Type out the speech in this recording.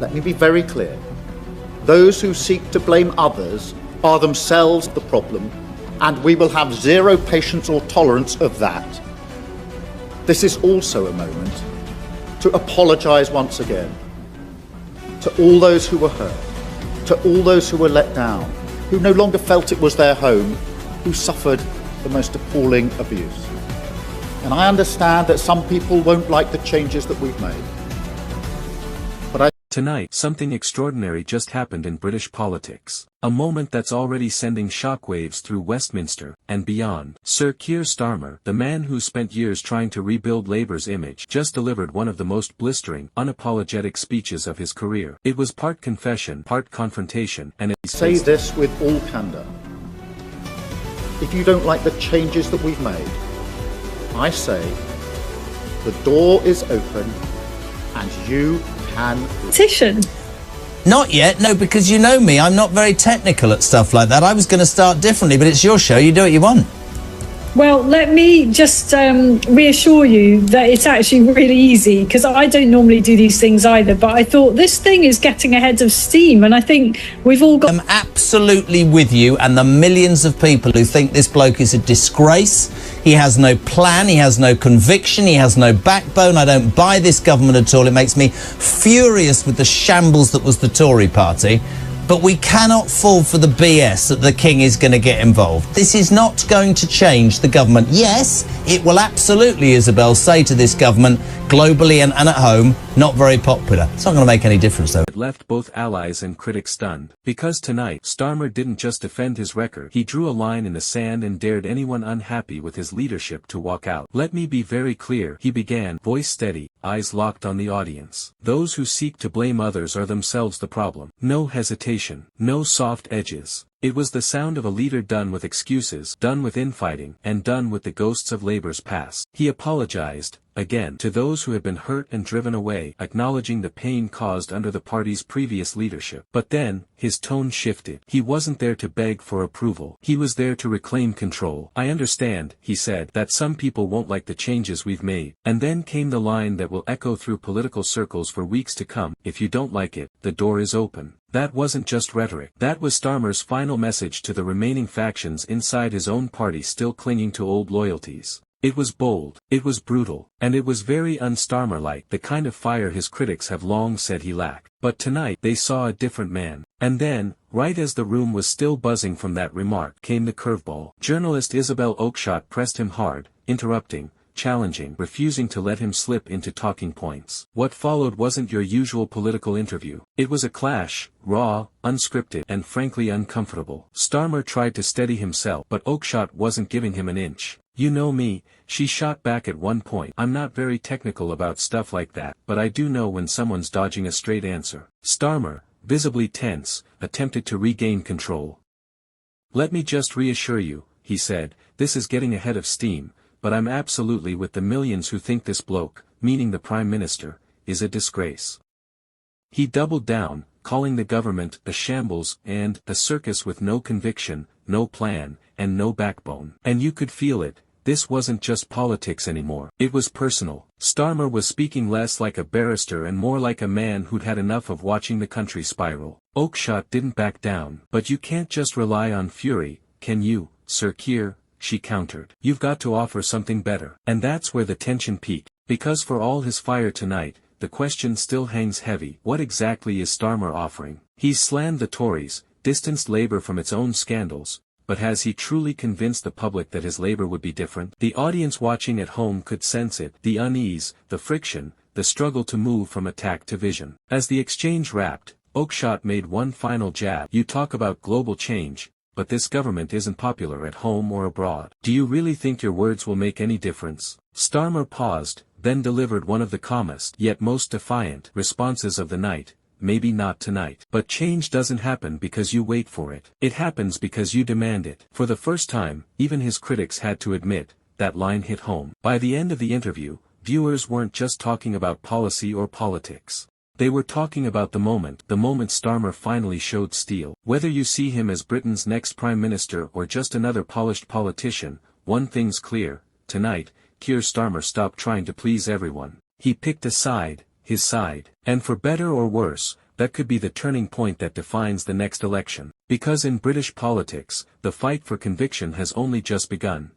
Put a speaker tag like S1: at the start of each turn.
S1: Let me be very clear. Those who seek to blame others are themselves the problem, and we will have zero patience or tolerance of that. This is also a moment to apologise once again to all those who were hurt, to all those who were let down, who no longer felt it was their home, who suffered the most appalling abuse. And I understand that some people won't like the changes that we've made.
S2: Tonight, something extraordinary just happened in British politics. A moment that's already sending shockwaves through Westminster and beyond. Sir Keir Starmer, the man who spent years trying to rebuild Labour's image, just delivered one of the most blistering, unapologetic speeches of his career. It was part confession, part confrontation, and
S1: I say this with all candour. If you don't like the changes that we've made, I say the door is open and you can
S3: petition.
S4: Not yet, no, because you know me, I'm not very technical at stuff like that. I was going to start differently, but it's your show, you do what you want.
S3: Well, let me just reassure you that it's actually really easy, because I don't normally do these things either, but I thought this thing is getting ahead of steam, and I think we've all got...
S4: I'm absolutely with you and the millions of people who think this bloke is a disgrace. He has no plan, he has no conviction, he has no backbone. I don't buy this government at all. It makes me furious with the shambles that was the Tory party. But we cannot fall for the BS that the King is going to get involved. This is not going to change the government. Yes, it will absolutely, Isabel, say to this government, globally and at home, not very popular. It's not going to make any difference, though.
S2: It left both allies and critics stunned. Because tonight, Starmer didn't just defend his record, he drew a line in the sand and dared anyone unhappy with his leadership to walk out. Let me be very clear, he began, voice steady, eyes locked on the audience. Those who seek to blame others are themselves the problem. No hesitation, no soft edges. It was the sound of a leader done with excuses, done with infighting, and done with the ghosts of Labour's past. He apologized, again, to those who had been hurt and driven away, acknowledging the pain caused under the party's previous leadership. But then, his tone shifted. He wasn't there to beg for approval. He was there to reclaim control. I understand, he said, that some people won't like the changes we've made. And then came the line that will echo through political circles for weeks to come. If you don't like it, the door is open. That wasn't just rhetoric. That was Starmer's final message to the remaining factions inside his own party still clinging to old loyalties. It was bold, it was brutal, and it was very un-Starmer-like, the kind of fire his critics have long said he lacked. But tonight they saw a different man. And then, right as the room was still buzzing from that remark, came the curveball. Journalist Isabel OaKeshott pressed him hard, interrupting, challenging, refusing to let him slip into talking points. What followed wasn't your usual political interview. It was a clash, raw, unscripted, and frankly uncomfortable. Starmer tried to steady himself, but OaKeshott wasn't giving him an inch. You know me, she shot back at one point. I'm not very technical about stuff like that, but I do know when someone's dodging a straight answer. Starmer, visibly tense, attempted to regain control. Let me just reassure you, he said, this is getting ahead of steam. But I'm absolutely with the millions who think this bloke, meaning the Prime Minister, is a disgrace. He doubled down, calling the government a shambles and a circus with no conviction, no plan, and no backbone. And you could feel it, this wasn't just politics anymore. It was personal. Starmer was speaking less like a barrister and more like a man who'd had enough of watching the country spiral. OaKeshott didn't back down. But you can't just rely on fury, can you, Sir Keir? She countered. You've got to offer something better. And that's where the tension peaked. Because for all his fire tonight, the question still hangs heavy. What exactly is Starmer offering? He's slammed the Tories, distanced Labour from its own scandals, but has he truly convinced the public that his Labour would be different? The audience watching at home could sense it, the unease, the friction, the struggle to move from attack to vision. As the exchange wrapped, OaKeshott made one final jab. You talk about global change, but this government isn't popular at home or abroad. Do you really think your words will make any difference? Starmer paused, then delivered one of the calmest, yet most defiant, responses of the night. Maybe not tonight. But change doesn't happen because you wait for it. It happens because you demand it. For the first time, even his critics had to admit, that line hit home. By the end of the interview, viewers weren't just talking about policy or politics. They were talking about the moment Starmer finally showed steel. Whether you see him as Britain's next Prime Minister or just another polished politician, one thing's clear, tonight, Keir Starmer stopped trying to please everyone. He picked a side, his side. And for better or worse, that could be the turning point that defines the next election. Because in British politics, the fight for conviction has only just begun.